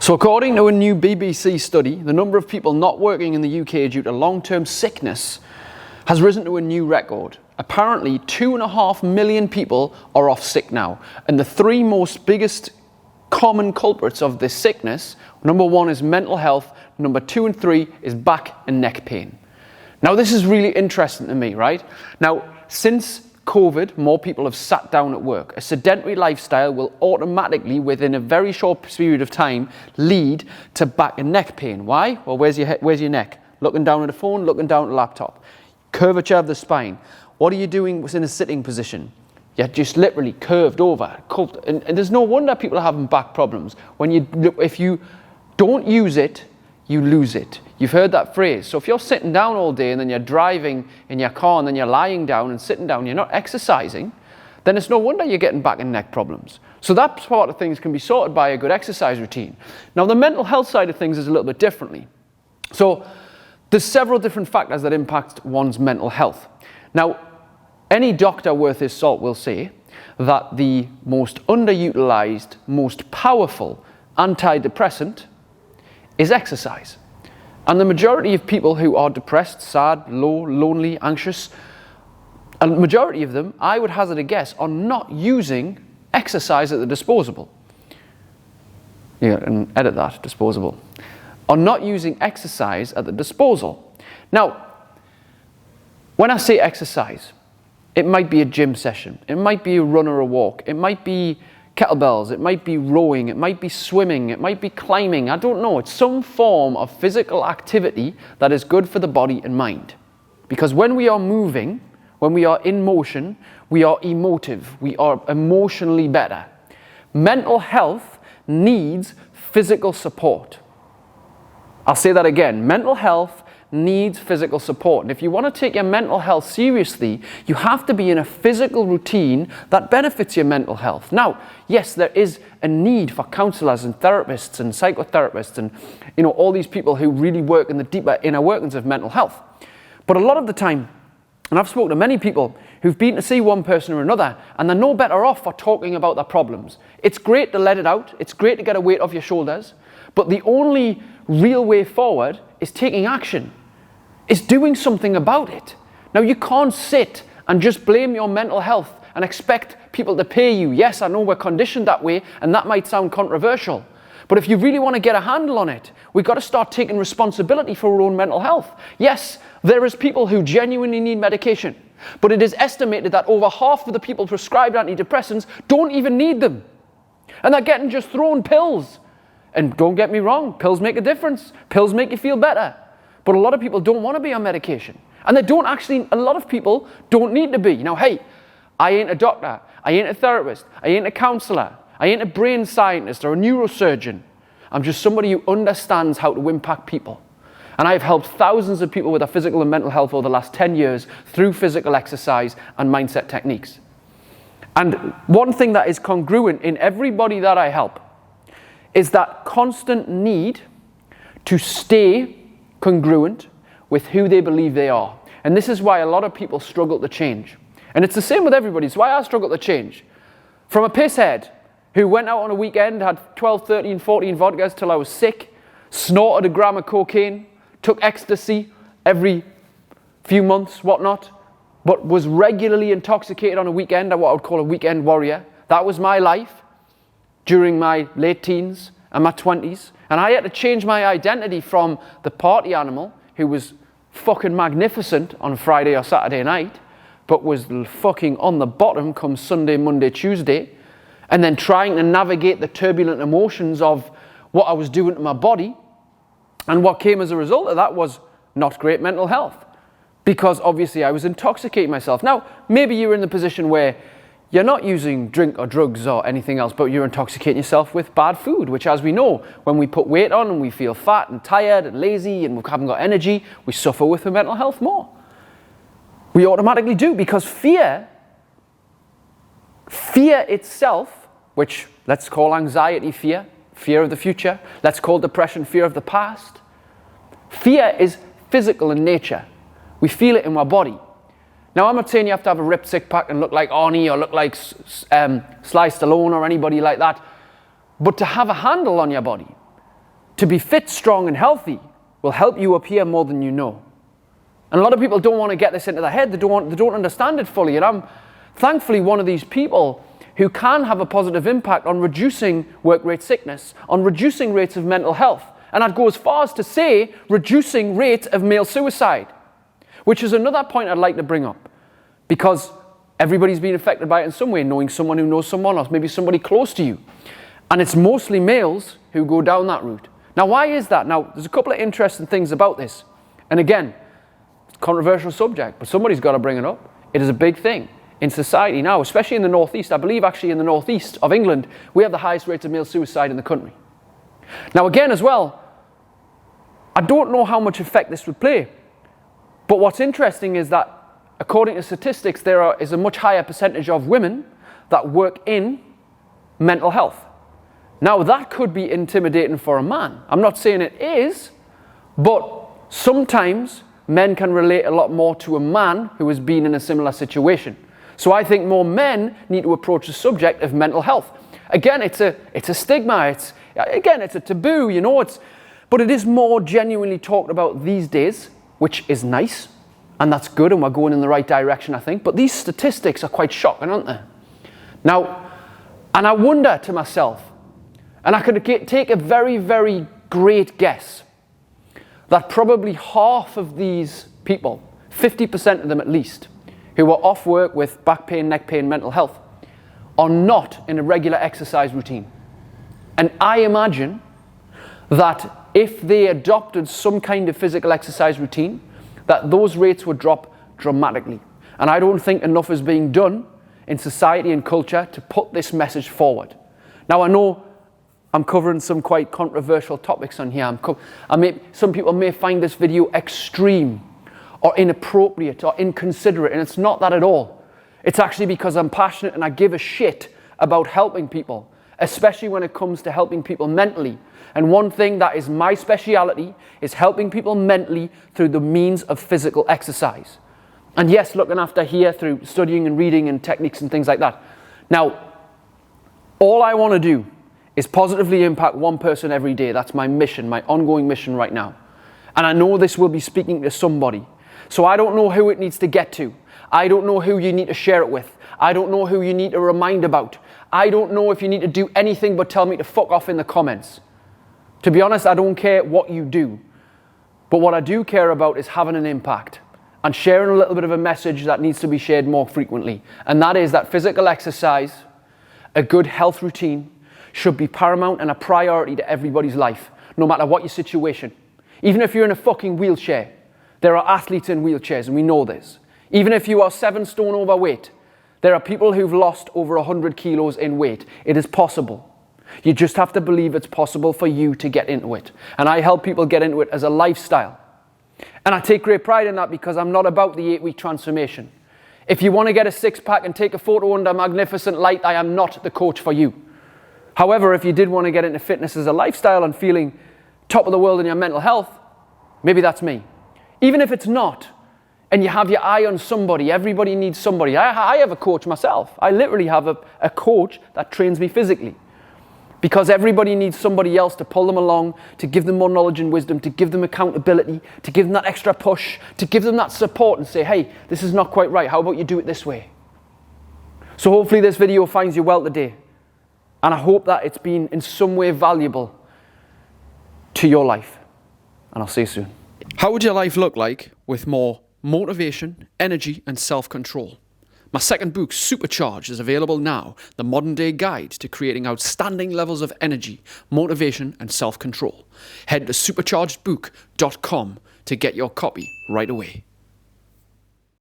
So according to a new BBC study, the number of people not working in the UK due to long-term sickness has risen to a new record. Apparently 2.5 million people are off sick now. And the three most biggest common culprits of this sickness, number 1 is mental health, number 2 and 3 is back and neck pain. Now this is really interesting to me, right? Now, since COVID, more people have sat down at work. A sedentary lifestyle will automatically, within a very short period of time, lead to back and neck pain. Why? Well, where's your neck? Looking down at a phone, looking down at a laptop. Curvature of the spine. What are you doing in a sitting position? You're just literally curved over. And there's no wonder people are having back problems. If you don't use it, you lose it. You've heard that phrase. So if you're sitting down all day and then you're driving in your car and then you're lying down and sitting down, you're not exercising, then it's no wonder you're getting back and neck problems. So that part of things can be sorted by a good exercise routine. Now the mental health side of things is a little bit differently. So there's several different factors that impact one's mental health. Now, any doctor worth his salt will say that the most underutilized, most powerful antidepressant is exercise. And the majority of people who are depressed, sad, low, lonely, anxious, a majority of them, I would hazard a guess, are not using exercise at the disposable. Yeah, and edit that, disposable. Are not using exercise at the disposal. Now, when I say exercise, it might be a gym session, it might be a run or a walk, it might be kettlebells, it might be rowing, it might be swimming, it might be climbing, I don't know. It's some form of physical activity that is good for the body and mind. Because when we are moving, when we are in motion, we are emotive, we are emotionally better. Mental health needs physical support. I'll say that again. Mental health needs physical support. And if you want to take your mental health seriously, you have to be in a physical routine that benefits your mental health. Now, yes, there is a need for counselors and therapists and psychotherapists and all these people who really work in the deeper inner workings of mental health. But a lot of the time, and I've spoken to many people who've been to see one person or another, and they're no better off for talking about their problems. It's great to let it out. It's great to get a weight off your shoulders. But the only real way forward is taking action. Is doing something about it. Now you can't sit and just blame your mental health and expect people to pay you. Yes, I know we're conditioned that way and that might sound controversial. But if you really want to get a handle on it, we've got to start taking responsibility for our own mental health. Yes, there is people who genuinely need medication, but it is estimated that over half of the people prescribed antidepressants don't even need them. And they're getting just thrown pills. And don't get me wrong, pills make a difference. Pills make you feel better. But a lot of people don't want to be on medication. And a lot of people don't need to be. Now, hey, I ain't a doctor, I ain't a therapist, I ain't a counselor, I ain't a brain scientist or a neurosurgeon. I'm just somebody who understands how to impact people. And I've helped thousands of people with their physical and mental health over the last 10 years through physical exercise and mindset techniques. And one thing that is congruent in everybody that I help is that constant need to stay congruent with who they believe they are. And this is why a lot of people struggle to change. And it's the same with everybody. It's why I struggle to change. From a pisshead who went out on a weekend, had 12, 13, 14 vodkas till I was sick, snorted a gram of cocaine, took ecstasy every few months, whatnot, but was regularly intoxicated on a weekend. I'm what I would call a weekend warrior. That was my life during my late teens and my 20s. And I had to change my identity from the party animal who was fucking magnificent on Friday or Saturday night, but was fucking on the bottom come Sunday, Monday, Tuesday, and then trying to navigate the turbulent emotions of what I was doing to my body. And what came as a result of that was not great mental health, because obviously I was intoxicating myself. Now, maybe you're in the position where you're not using drink or drugs or anything else, but you're intoxicating yourself with bad food, which, as we know, when we put weight on and we feel fat and tired and lazy and we haven't got energy, we suffer with the mental health more. We automatically do, because fear itself, which let's call anxiety fear, fear of the future, let's call depression fear of the past. Fear is physical in nature. We feel it in our body. Now, I'm not saying you have to have a ripped six-pack and look like Arnie or look like Sly Stallone or anybody like that, but to have a handle on your body, to be fit, strong, and healthy will help you up here more than you know. And a lot of people don't want to get this into their head. They don't understand it fully. And I'm thankfully one of these people who can have a positive impact on reducing work-rate sickness, on reducing rates of mental health. And I'd go as far as to say reducing rate of male suicide, which is another point I'd like to bring up, because everybody's been affected by it in some way, knowing someone who knows someone else, maybe somebody close to you. And it's mostly males who go down that route. Now, why is that? Now, there's a couple of interesting things about this. And again, it's a controversial subject, but somebody's got to bring it up. It is a big thing in society now, especially in the northeast. I believe actually in the northeast of England, we have the highest rates of male suicide in the country. Now, again, as well, I don't know how much effect this would play. But what's interesting is that, according to statistics, there is a much higher percentage of women that work in mental health. Now, that could be intimidating for a man. I'm not saying it is, but sometimes men can relate a lot more to a man who has been in a similar situation. So I think more men need to approach the subject of mental health. Again, it's a stigma. It's a taboo, you know. But it is more genuinely talked about these days, which is nice. And that's good, and we're going in the right direction, I think. But these statistics are quite shocking, aren't they? Now, and I wonder to myself, and I could take a very, very great guess, that probably half of these people, 50% of them at least, who are off work with back pain, neck pain, mental health, are not in a regular exercise routine. And I imagine that if they adopted some kind of physical exercise routine, that those rates would drop dramatically. And I don't think enough is being done in society and culture to put this message forward. Now, I know I'm covering some quite controversial topics on here. Some people may find this video extreme or inappropriate or inconsiderate, and it's not that at all. It's actually because I'm passionate and I give a shit about helping people, especially when it comes to helping people mentally. And one thing that is my speciality is helping people mentally through the means of physical exercise. And yes, looking after here through studying and reading and techniques and things like that. Now, all I want to do is positively impact one person every day. That's my mission, my ongoing mission right now. And I know this will be speaking to somebody. So I don't know who it needs to get to. I don't know who you need to share it with. I don't know who you need to remind about. I don't know if you need to do anything but tell me to fuck off in the comments. To be honest, I don't care what you do. But what I do care about is having an impact and sharing a little bit of a message that needs to be shared more frequently. And that is that physical exercise, a good health routine, should be paramount and a priority to everybody's life, no matter what your situation. Even if you're in a fucking wheelchair, there are athletes in wheelchairs, and we know this. Even if you are 7 stone overweight, there are people who've lost over 100 kilos in weight. It is possible. You just have to believe it's possible for you to get into it. And I help people get into it as a lifestyle. And I take great pride in that because I'm not about the 8-week transformation. If you want to get a six-pack and take a photo under magnificent light, I am not the coach for you. However, if you did want to get into fitness as a lifestyle and feeling top of the world in your mental health, maybe that's me. Even if it's not, and you have your eye on somebody, everybody needs somebody. I have a coach myself. I literally have a coach that trains me physically. Because everybody needs somebody else to pull them along, to give them more knowledge and wisdom, to give them accountability, to give them that extra push, to give them that support and say, hey, this is not quite right. How about you do it this way? So hopefully this video finds you well today. And I hope that it's been in some way valuable to your life. And I'll see you soon. How would your life look like with more motivation, energy, and self-control? My second book, Supercharged, is available now, the modern day guide to creating outstanding levels of energy, motivation, and self-control. Head to superchargedbook.com to get your copy right away.